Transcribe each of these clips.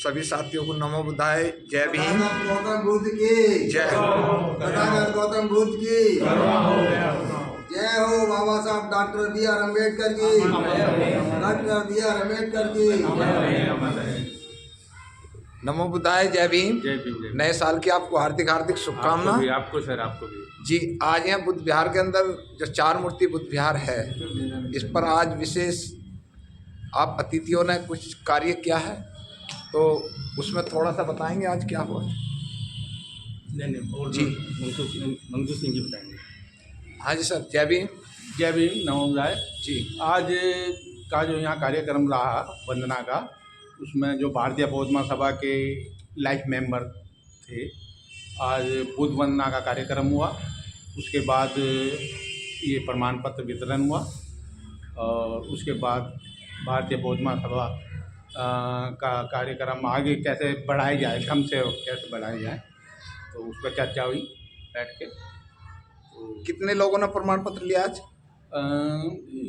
सभी साथियों को नमो बुद्धाय। जय भीम। गौतम बुद्ध की जय तथागत गौतम बुद्ध की जय हो। बाबा साहब डॉक्टर बी आर अम्बेडकर की, डॉक्टर बी आर अम्बेडकर की। नमो बुद्धाय। जय भीम। जय भीम। जय भीम। नए साल की आपको हार्दिक हार्दिक शुभकामनाएं। आपको सर, आपको भी जी, आज यहाँ बुद्ध विहार के अंदर जो 4 मूर्ति बुद्ध विहार है, इस पर आज विशेष आप अतिथियों ने कुछ कार्य किया है, तो उसमें थोड़ा सा बताएंगे आज क्या हुआ। नहीं जी। मंजू सिंह जी बताएंगे। हाँ जी सर। जय भीम। जय भीम। नमो बुद्धाय। जी। आज का जो यहाँ कार्यक्रम रहा वंदना का, उसमें जो भारतीय बौद्ध महासभा के लाइफ मेंबर थे, आज बुद्ध वंदना का कार्यक्रम हुआ। उसके बाद ये प्रमाण पत्र वितरण हुआ और उसके बाद भारतीय बौद्ध महासभा का कार्यक्रम आगे कैसे बढ़ाया जाए, कम से कैसे बढ़ाया जाए, तो उस पर चर्चा हुई बैठ के। तो कितने लोगों ने प्रमाण पत्र लिया आज?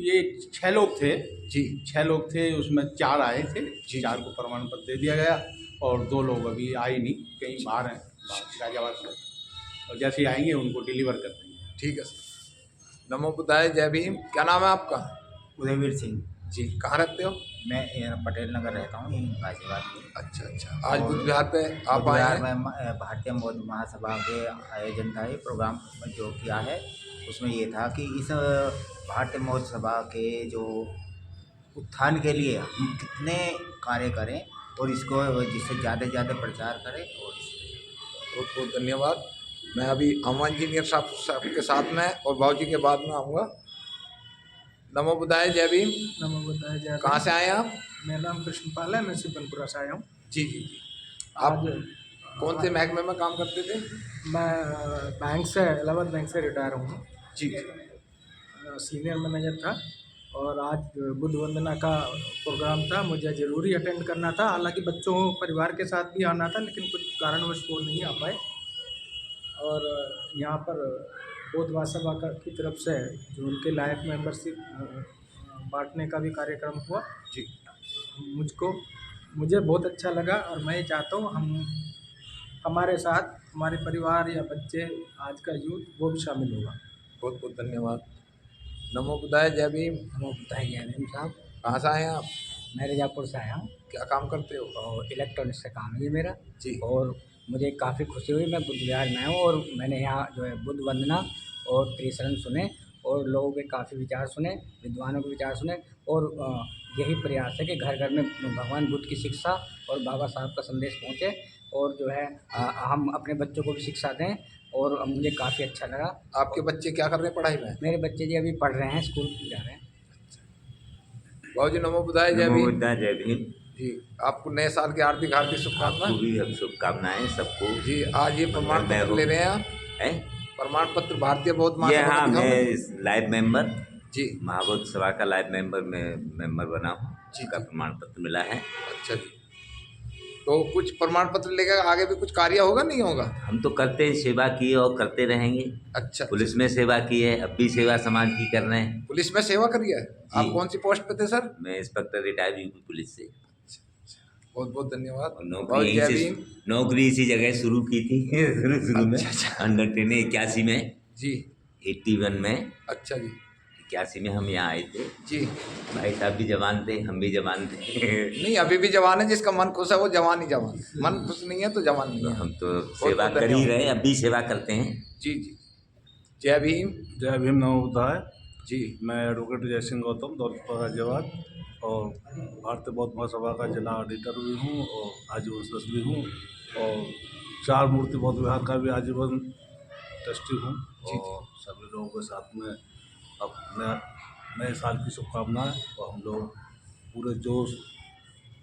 ये 6 लोग थे जी। 6 लोग थे, उसमें 4 आए थे जी। 4 को प्रमाण पत्र दे दिया गया और 2 लोग अभी आए नहीं, कहीं बाहर हैं गाजियाबाद में, और जैसे ही आएंगे उनको डिलीवर कर देंगे। ठीक है सर। नमो बुद्धाय। जय भीम। क्या नाम है आपका? उदयवीर सिंह। जी। कहाँ रहते हो? मैं पटेल नगर रहता हूँ, गाजियाबाद में। अच्छा। आज बुद्ध विहार पे आप आए बिहार हैं? में भारतीय बौद्ध महासभा के आयोजन था ये प्रोग्राम जो किया है, उसमें ये था कि इस भारतीय बौद्ध सभा के जो उत्थान के लिए हम कितने कार्य करें और इसको जिससे ज़्यादा से ज़्यादा प्रचार करें। और बहुत बहुत धन्यवाद। मैं अभी अमन इंजीनियर साहब के साथ में और बाबूजी के बाद में आऊँगा। नमो बुद्धाय। जय भीम। नमो बुद्धाय। जय। कहाँ से आए आप? मेरा नाम कृष्णपाल है, मैं सिपनपुरा से आया हूँ। जी। आप कौन से महकमे में काम करते थे? मैं बैंक से इलाहाबाद बैंक से रिटायर हूँ। जी। सीनियर मैनेजर था और आज बुद्ध वंदना का प्रोग्राम था, मुझे ज़रूरी अटेंड करना था। हालांकि बच्चों परिवार के साथ भी आना था, लेकिन कुछ कारणवश वो नहीं आ पाए। और यहाँ पर बौद्ध महासभा की तरफ से जो उनके लाइफ मेंबरशिप बांटने का भी कार्यक्रम हुआ। जी। मुझे बहुत अच्छा लगा और मैं ये चाहता हूँ हमारे साथ हमारे परिवार या बच्चे, आज का यूथ, वो भी शामिल होगा। बहुत बहुत धन्यवाद। नमो बुद्धाय। जय भीम। नमो बुद्धाय। जय भीम साहब। कहाँ से आए हैं आप? मैं रजापुर से आया हूँ क्या काम करते हो? और इलेक्ट्रॉनिक्स का काम है ये मेरा। जी। और मुझे काफ़ी खुशी हुई, मैं बुद्ध विहार में आया हूँ और मैंने यहाँ जो है बुद्ध वंदना और त्रिशरण सुने और लोगों के काफ़ी विचार सुने, विद्वानों के विचार सुने। और यही प्रयास है कि घर घर में भगवान बुद्ध की शिक्षा और बाबा साहब का संदेश पहुँचे और जो है हम अपने बच्चों को भी शिक्षा दें। और मुझे काफ़ी अच्छा लगा। आपके बच्चे क्या कर रहे हैं पढ़ाई में? मेरे बच्चे जी अभी पढ़ रहे हैं, स्कूल जा रहे हैं। बाबूजी नमो बुद्धाय। जय नमो भीम। बुद्धाय। जय भीम। जी। आपको नए साल की हार्दिक हार्दिक आपको शुभकामनाएं। भी हम शुभकामनाएं सबको। जी। आज ये प्रमाण पत्र ले रहे हैं आप? हैं? प्रमाण पत्र भारतीय बौद्ध ये महासभा हाँ, का दिखाओ। मैं लाइव मेंबर जी। महाबौद्ध सभा का लाइव मेंबर में मेंबर बना हूँ, जी, जिसका जी। प्रमाण पत्र मिला है। अच्छा जी। तो कुछ प्रमाण पत्र लेकर आगे भी कुछ कार्य होगा, नहीं होगा? हम तो करते हैं, सेवा की और करते रहेंगे। अच्छा। पुलिस में सेवा की है, अब भी सेवा समाज की कर रहे हैं। पुलिस में सेवा करी है? आप कौन सी पोस्ट पे थे सर? मैं इंस्पेक्टर रिटायर हुई पुलिस से। बहुत बहुत धन्यवाद। और और नौकरी जय यहीं से, भीम। नौकरी इसी जगह शुरू की थी शुरू में। अच्छा। अंडर 81 में, जी। 81 में, अच्छा जी। 81 में हम यहाँ आए थे। जी। भाई साहब भी जवान थे, हम भी जवान थे। नहीं, अभी भी जवान है। जिसका मन खुश है वो जवान ही जवान। मन खुश नहीं है तो जवान नहीं तो है। हम तो सेवा बहुत कर ही धन्यवाद। रहे, अब भी सेवा करते हैं। जी जी। जय भीम। जय भीम। नमो बुद्धाय। जी। मैं एडवोकेट जय सिंह गौतम, दौलतपुर गाजियाबाद, और भारतीय बौद्ध महासभा का जिला ऑडिटर भी हूँ और आजीवन सदस्य भी हूँ, और 4 मूर्ति बौद्ध विहार का भी आजीवन ट्रस्टी हूँ। और सभी लोगों के साथ में अपने नए साल की शुभकामनाएं, और हम लोग पूरे जोश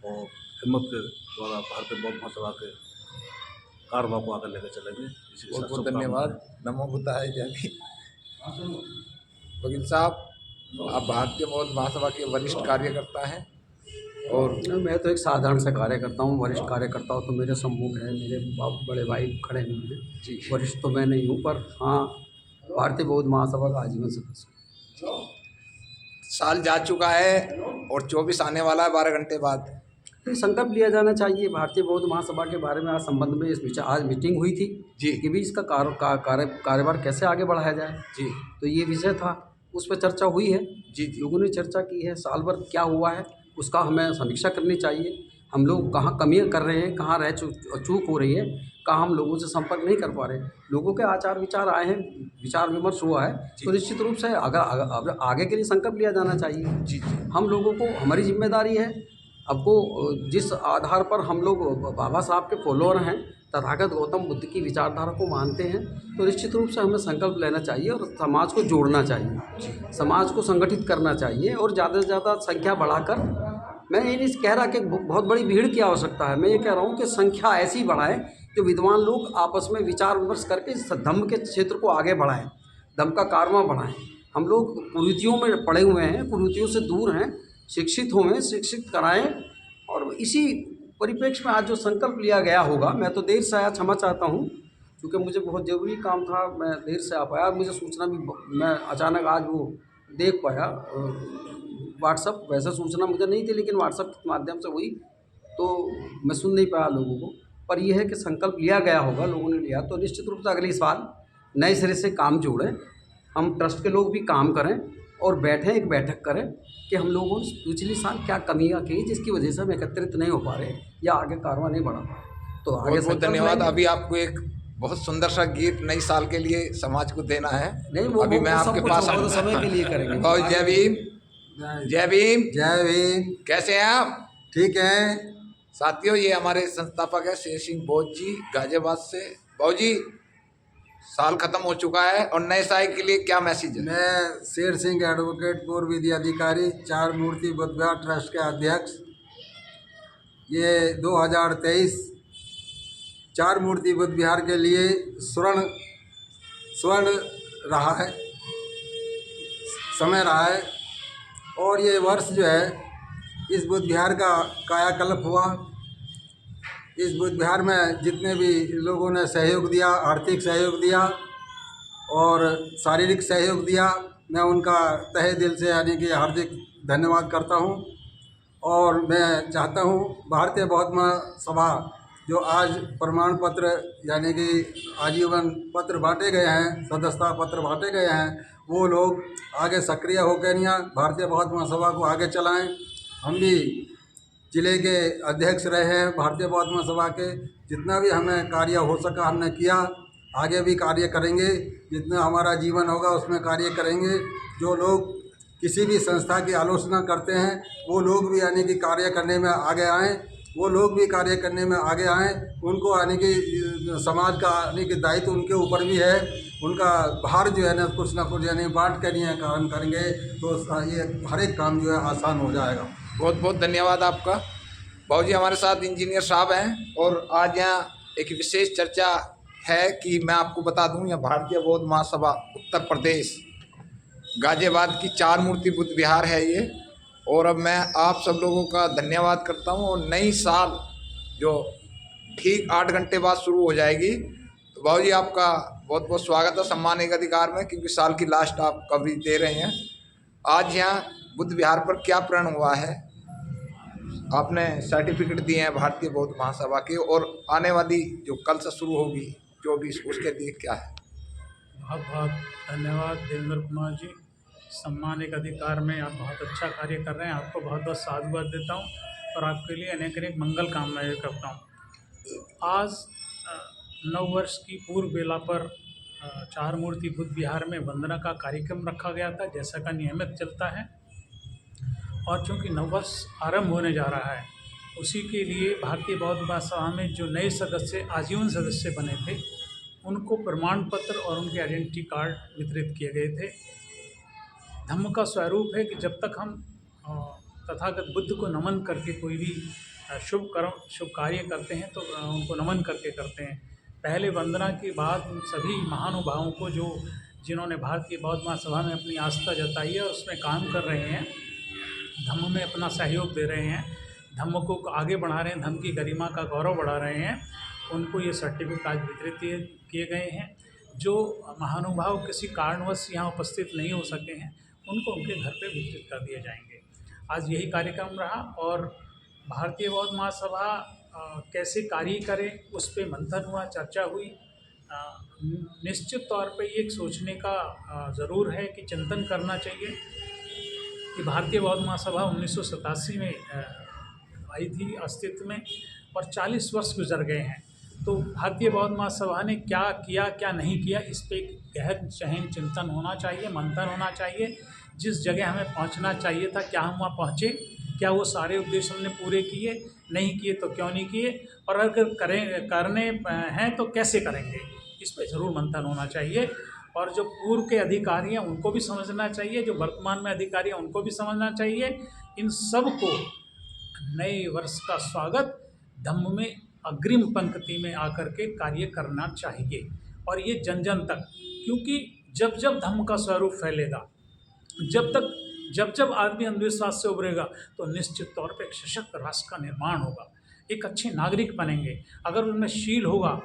और हिम्मत के द्वारा भारतीय बौद्ध महासभा के कारवा को आगे लेकर चलेंगे। इसी के बहुत साथ बहुत शुभकामनाएं। धन्यवाद। नमो बुद्धाय। जय भीम। वकील साहब, आप भारतीय बौद्ध महासभा के वरिष्ठ कार्यकर्ता हैं और मैं तो एक साधारण सा कार्यकर्ता हूँ। वरिष्ठ कार्यकर्ता हूँ तो मेरे सम्मुख है, मेरे बड़े भाई खड़े हैं मुझे। जी। वरिष्ठ तो मैं नहीं हूँ, पर हाँ, भारतीय बौद्ध महासभा का आजीवन सदस्य हूँ। साल जा चुका है और 24 आने वाला है 12 घंटे बाद। तो ये संकल्प लिया जाना चाहिए। भारतीय बौद्ध महासभा के बारे में आज संबंध में आज मीटिंग हुई थी जी कि भी इसका कार्यभार कैसे आगे बढ़ाया जाए। जी तो ये विषय था, उस पर चर्चा हुई है। जी जी लोगों ने चर्चा की है, साल भर क्या हुआ है उसका हमें समीक्षा करनी चाहिए। हम लोग कहाँ कमियां कर रहे हैं, कहाँ चूक हो रही है, कहाँ हम लोगों से संपर्क नहीं कर पा रहे। लोगों के आचार विचार आए हैं, विचार विमर्श हुआ है, तो निश्चित रूप से अगर आगे के लिए संकल्प लिया जाना चाहिए। जी जी हम लोगों को, हमारी जिम्मेदारी है, आपको जिस आधार पर हम लोग बाबा साहब के फॉलोअर हैं, तथागत गौतम बुद्ध की विचारधारा को मानते हैं, तो निश्चित रूप से हमें संकल्प लेना चाहिए और समाज को जोड़ना चाहिए, समाज को संगठित करना चाहिए और ज़्यादा से ज़्यादा संख्या बढ़ाकर, मैं ये नहीं कह रहा कि बहुत बड़ी भीड़ की आवश्यकता है, मैं ये कह रहा हूँ कि संख्या ऐसी बढ़ाएं जो विद्वान लोग आपस में विचार विमर्श करके इस धम्म के क्षेत्र को आगे बढ़ाएं, धम्म का कारवां बढ़ाएं। हम लोग कुरीतियों में पड़े हुए हैं, कुरीतियों से दूर हैं, शिक्षित हों, शिक्षित कराएं। और इसी परिप्रेक्ष्य में आज जो संकल्प लिया गया होगा, मैं तो देर से आया, क्षमा चाहता हूँ, क्योंकि मुझे बहुत ज़रूरी काम था, मैं देर से आ पाया। मुझे सूचना भी, मैं अचानक आज वो देख पाया व्हाट्सअप, वैसे सूचना मुझे नहीं थी लेकिन व्हाट्सअप के माध्यम से हुई, तो मैं सुन नहीं पाया लोगों को। पर यह है कि संकल्प लिया गया होगा, लोगों ने लिया, तो निश्चित रूप से अगले साल नए सिरे से काम जोड़ें, हम ट्रस्ट के लोग भी काम करें और बैठें, एक बैठक करें कि हम लोगों ने पिछले साल क्या कमियां की जिसकी वजह से हम एकत्रित नहीं हो पा रहे या आगे कारवां नहीं बढ़ा पा रहे। तो आगे बहुत बहुत धन्यवाद। अभी आपको एक बहुत सुंदर सा गीत नई साल के लिए समाज को देना है। नहीं, वो अभी मैं आपके पास समय के लिए करेंगे। बहुत जय भीम, जय भीम। जय भीम। कैसे हैं आप? ठीक है साथियों, ये हमारे संस्थापक है शेर सिंह बौद्ध जी, गाजियाबाद से। बौद्ध जी, साल खत्म हो चुका है और नए साल के लिए क्या मैसेज है? मैं शेर सिंह एडवोकेट, पूर्व विधि अधिकारी, चार मूर्ति बुद्ध विहार ट्रस्ट के अध्यक्ष। ये 2023 चार मूर्ति बुद्ध विहार के लिए स्वर्ण रहा है, समय रहा है। और ये वर्ष जो है, इस बुद्ध विहार का कायाकल्प हुआ। इस बुद्ध विहार में जितने भी लोगों ने सहयोग दिया, आर्थिक सहयोग दिया और शारीरिक सहयोग दिया, मैं उनका तहे दिल से यानी कि हार्दिक धन्यवाद करता हूं। और मैं चाहता हूं भारतीय बौद्ध महासभा जो आज प्रमाण पत्र यानी कि आजीवन पत्र बांटे गए हैं, सदस्यता पत्र बांटे गए हैं, वो लोग आगे सक्रिय होकर यहाँ भारतीय बौद्ध महासभा को आगे चलाएं। हम भी जिले के अध्यक्ष रहे हैं भारतीय बौद्ध महासभा के, जितना भी हमें कार्य हो सका हमने किया, आगे भी कार्य करेंगे, जितना हमारा जीवन होगा उसमें कार्य करेंगे। जो लोग किसी भी संस्था की आलोचना करते हैं वो लोग भी यानी कि कार्य करने में आगे आएँ, वो लोग भी कार्य करने में आगे आएँ। उनको यानी कि समाज का यानी कि दायित्व उनके ऊपर भी है, उनका भार जो है ना कुछ यानी बांट कर ये काम करेंगे तो ये हर एक काम जो है आसान हो जाएगा। बहुत बहुत धन्यवाद आपका। बाबू जी, हमारे साथ इंजीनियर साहब हैं और आज यहाँ एक विशेष चर्चा है कि मैं आपको बता दूं, यह भारतीय बौद्ध महासभा उत्तर प्रदेश गाजियाबाद की चार मूर्ति बुद्ध विहार है ये। और अब मैं आप सब लोगों का धन्यवाद करता हूं। और नई साल जो ठीक 8 घंटे बाद शुरू हो जाएगी, तो बाबू जी आपका बहुत बहुत स्वागत है सम्मान एक अधिकार में, क्योंकि साल की लास्ट आप कवरेज दे रहे हैं। आज यहाँ बुद्ध विहार पर क्या प्रण हुआ है? आपने सर्टिफिकेट दिए हैं भारतीय बौद्ध महासभा के, और आने वाली जो कल से शुरू होगी जो भी, उसके लिए क्या है? बहुत बहुत धन्यवाद देवेंद्र कुमार जी, सम्मान एक अधिकार में आप बहुत अच्छा कार्य कर रहे हैं, आपको बहुत बहुत साधुवाद देता हूं और आपके लिए अनेक अनेक मंगल कामनाएं करता हूं। आज नव वर्ष की पूर्व बेला पर चार मूर्ति बुद्ध विहार में वंदना का कार्यक्रम रखा गया था, जैसा का नियमित चलता है। और चूँकि नववर्ष आरंभ होने जा रहा है, उसी के लिए भारतीय बौद्ध महासभा में जो नए सदस्य आजीवन सदस्य बने थे, उनको प्रमाण पत्र और उनके आइडेंटिटी कार्ड वितरित किए गए थे। धम्म का स्वरूप है कि जब तक हम तथागत बुद्ध को नमन करके कोई भी शुभ कार्य करते हैं तो उनको नमन करके करते हैं। पहले वंदना के बाद उन सभी महानुभावों को जिन्होंने भारतीय बौद्ध महासभा में अपनी आस्था जताई है और उसमें काम कर रहे हैं, धम्म में अपना सहयोग दे रहे हैं, धम्म को आगे बढ़ा रहे हैं, धम्म की गरिमा का गौरव बढ़ा रहे हैं, उनको ये सर्टिफिकेट आज वितरित किए गए हैं। जो महानुभाव किसी कारणवश यहाँ उपस्थित नहीं हो सके हैं, उनको उनके घर पे वितरित कर दिए जाएंगे। आज यही कार्यक्रम रहा और भारतीय बौद्ध महासभा कैसे कार्य करे उस पे मंथन हुआ, चर्चा हुई। निश्चित तौर पे ये एक सोचने का ज़रूर है कि चिंतन करना चाहिए कि भारतीय बौद्ध महासभा 1987 में आई थी अस्तित्व में और 40 वर्ष गुजर गए हैं। तो भारतीय बौद्ध महासभा ने क्या किया क्या नहीं किया, इस पे गहन चहन चिंतन होना चाहिए, मंथन होना चाहिए। जिस जगह हमें पहुंचना चाहिए था, क्या हम वहाँ पहुँचे, क्या वो सारे उद्देश्य हमने पूरे किए, नहीं किए तो क्यों नहीं किए, और अगर करने हैं तो कैसे करेंगे, इस पे ज़रूर मंथन होना चाहिए। और जो पूर्व के अधिकारी हैं उनको भी समझना चाहिए, जो वर्तमान में अधिकारी हैं उनको भी समझना चाहिए। इन सब को नए वर्ष का स्वागत धम्म में अग्रिम पंक्ति में आकर के कार्य करना चाहिए, और ये जन जन तक, क्योंकि जब जब धम्म का स्वरूप फैलेगा, जब जब आदमी अंधविश्वास से उभरेगा, तो निश्चित तौर पे एक सशक्त राष्ट्र का निर्माण होगा, एक अच्छे नागरिक बनेंगे। अगर उनमें शील होगा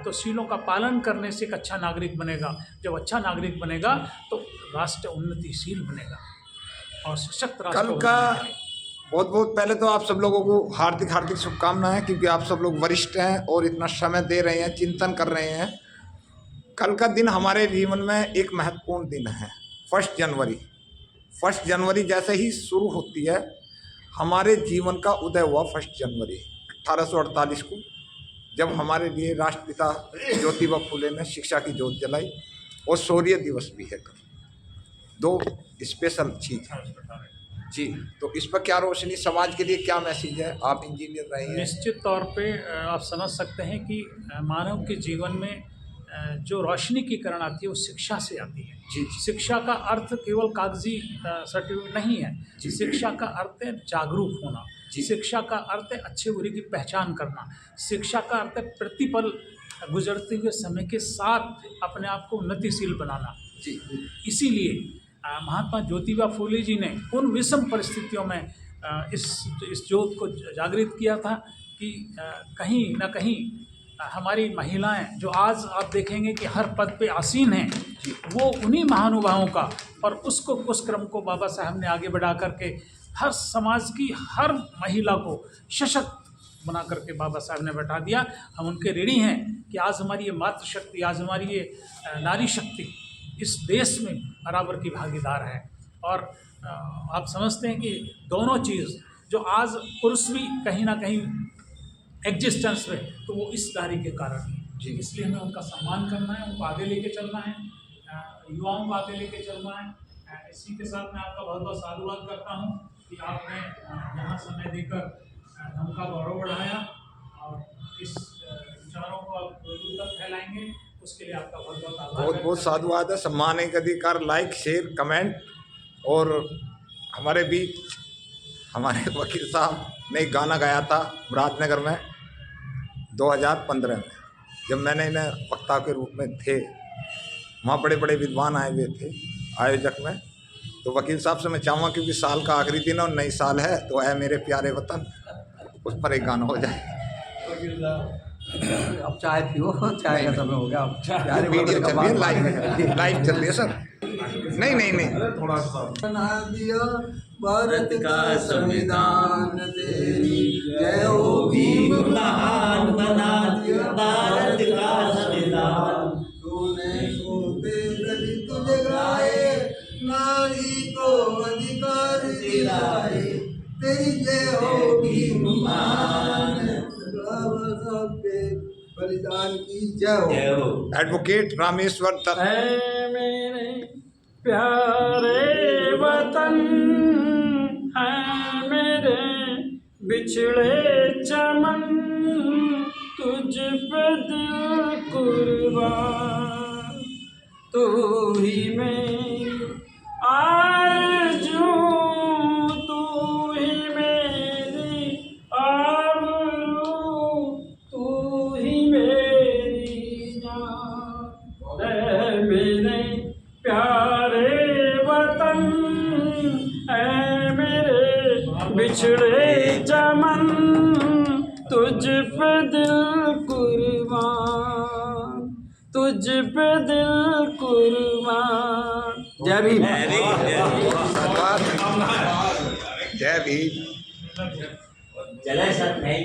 तो शीलों का पालन करने से एक अच्छा नागरिक बनेगा। जब अच्छा नागरिक बनेगा तो राष्ट्र उन्नतिशील बनेगा और सशक्त राष्ट्र कल का बहुत बहुत पहले तो आप सब लोगों को हार्दिक हार्दिक शुभकामनाएं, क्योंकि आप सब लोग वरिष्ठ हैं और इतना समय दे रहे हैं, चिंतन कर रहे हैं। कल का दिन हमारे जीवन में एक महत्वपूर्ण दिन है, 1 जनवरी। 1 जनवरी जैसे ही शुरू होती है, हमारे जीवन का उदय हुआ 1 जनवरी 1848 को, जब हमारे लिए राष्ट्रपिता ज्योतिबा फुले ने शिक्षा की ज्योत जलाई। और शौर्य दिवस भी है कल, 2 स्पेशल चीज जी। तो इस पर क्या रोशनी, समाज के लिए क्या मैसेज है? आप इंजीनियर रहे हैं। निश्चित तौर पे आप समझ सकते हैं कि मानव के जीवन में जो रोशनी की किरण आती है वो शिक्षा से आती है। जी। शिक्षा का अर्थ केवल कागजी सर्टिफिकेट नहीं है। शिक्षा का अर्थ है जागरूक होना, शिक्षा का अर्थ है अच्छे बुरे की पहचान करना, शिक्षा का अर्थ है प्रतिपल गुजरते हुए समय के साथ अपने आप को उन्नतिशील बनाना। जी। इसीलिए महात्मा ज्योतिबा फुले जी ने उन विषम परिस्थितियों में इस ज्योत को जागृत किया था कि कहीं ना कहीं हमारी महिलाएं, जो आज आप देखेंगे कि हर पद पे आसीन हैं, वो उन्हीं महानुभावों का, और उस क्रम को बाबा साहब ने आगे बढ़ा करके हर समाज की हर महिला को सशक्त बना करके बाबा साहब ने बैठा दिया। हम उनके ऋणी हैं कि आज हमारी ये मातृशक्ति, आज हमारी ये नारी शक्ति इस देश में बराबर की भागीदार है। और आप समझते हैं कि दोनों चीज़ जो आज पुरुष भी कहीं ना कहीं एग्जिस्टेंस में, तो वो इस कार्य के कारण है। इसलिए हमें उनका सम्मान करना है, उनको आगे लेके चलना है, युवाओं को आगे लेके चलना है। इसी के साथ मैं आपका बहुत बहुत साधुवाद करता हूँ कि आपने यहाँ समय देकर उनका गौरव बढ़ाया और इस विचारों को आप दूर तक फैलाएंगे, उसके लिए आपका बहुत बहुत आभार। बहुत बहुत साधुवाद है। सम्मान के अधिकार, लाइक, शेयर, कमेंट। और हमारे बीच हमारे वकील साहब ने एक गाना गाया था मुरादनगर में 2015 में, जब मैंने इन्हें वक्ता के रूप में थे, वहाँ बड़े बड़े विद्वान आए हुए थे आयोजक में। तो वकील साहब से मैं चाहूँगा, क्योंकि साल का आखिरी दिन और नई साल है, तो है मेरे प्यारे वतन, उस पर एक गाना हो जाए। अब चाय पियो, चाय का समय हो गया। अब वीडियो चल रही है, लाइव चल रही है सर। नहीं थोड़ा सा बना दिया भारत का संविधान, तेरी जय होगी, महान बना दिया भारत का संविधान। तूने सोते दलित जगाए, नारी को अधिकार दिलाए, तेरी जय होगी महान, बाबा साहब के बलिदान की जय हो। एडवोकेट रामेश्वर दत्त। है मेरे प्यारे वतन, है मेरे बिछड़े चमन, तुझ पे दिल कुर्बान, तू ही मेरी आरज़ू, तू ही मेरी आबरू, तू ही मेरी जान। है मेरे प्यारे वतन, है मेरे बिछड़े चमन, तुझ पे दिल कुर्बान, तुझ पे दिल कुर्बान। जय भीम। जय भीम। चले सर, नहीं